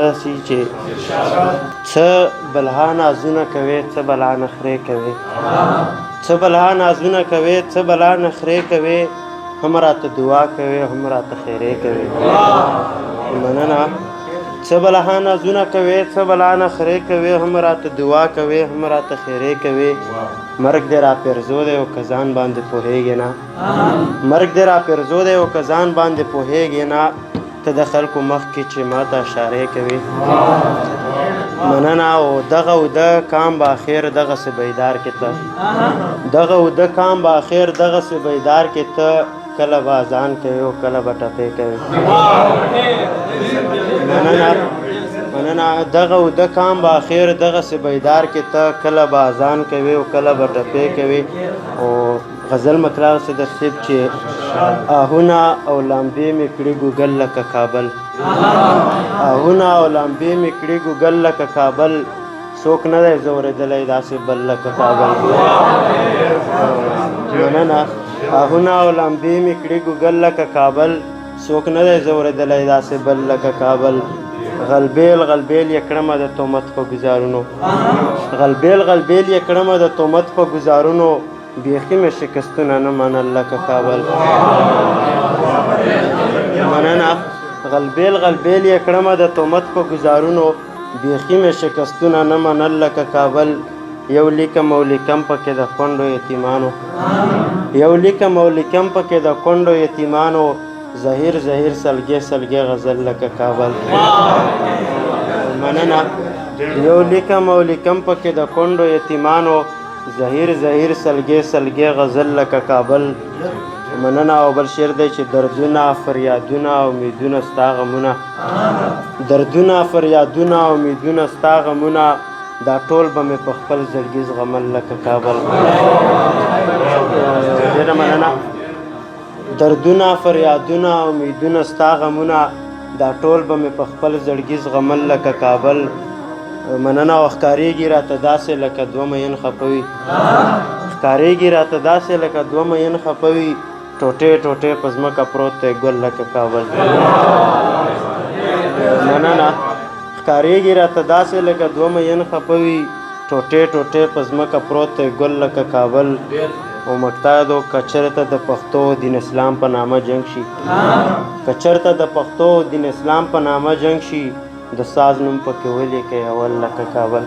داسې چې څه بلها نازونه کوې څه بلا نخرې کوې څه بلها نازونه کوې څه بلا نخرې کوې هم راته دعا کوې هم راته خیرې کوې مننه څه بلها نازونه کوې څه بلا نخرې کوې هم راته دعا کوې هم راته خیرې کوې مرګ دې را پرزو دی او که ځان باندې پوهېږې نه مرګ دې را پرزو دی او که ځان باندې پوهېږې نه ته د خلکو مخ کې چې ماته اشارې کوې مننه او دغه اوده کام به اخر دغسې بیدار کې ته دغه اوده کام به اخر دغسې بیدار کې ته کله به اذان کوې او کله به ټپې کوې مننه دغه اوده کام به اخر دغسې بیدار کې ته کله به اذان کوې او کله به ټپې کوې او غزل مکرا سے در سیب چې آهونه او لامبې مې کړي ګوګل لکه کابل آهونه او لامبې مې کړي ګوګل لکه کابل څوک نه دی زورېدلی داسې بل لکه کابل مننه آهونه او لامبې مې کړي ګوګل لکه کابل څوک نه دی زورېدلی داسې بل لکه کابل غلبیل غلبیل یې کړمه د تهمت په ګزارونو غلبیل غلبیل یې کړمه د تهمت په ګزارونو بیخي مې شکستونه نه منل لکه کابل مننه غلبیل غلبیل یې کړمه د تهمت په ګزارونو بیخي مې شکستونه نه منل لکه کابل یو لیکم او لیکم پکې د کونډو یتیمانو یو لیکم او لیکم پکې د کونډو یتیمانو زهیر زهیر سلګې سلګې غزل لکه کابل مننه یو لیکم او لیکم پکې د کونډو یتیمانو زهیر زهیر سلګې سلګې غزل لکه کابل مننه او بل شعر دی چې دردونه فریادونه او امیدونه ستا غمونه دردونه فریادونه او امیدونه ستا غمونه دا ټول به مې په خپل زړګي زغمل لکه کابل ډېره مننه دردونه فریادونه او امیدونه ستا غمونه دا ټول به مې په خپل زړګي زغمل لکه کابل مننه او ښکارېږي راته داسې لکه دوه مین خفه وي ښکارېږي راته داسې لکه دوه مین خفه وي ټوټې ټوټې په ځمکه پروت دی ګل لکه کابل مننه ښکارېږي راته داسې لکه دوه مین خفه وي ټوټې ټوټې په ځمکه پروت دی ګل لکه کابل او مقتدو که چېرته د پښتو دین اسلام په نامه جنګ شي که چېرته د پښتو دین اسلام په نامه جنګ شي د ساز نوم پکې ولیکئ اول لکه کابل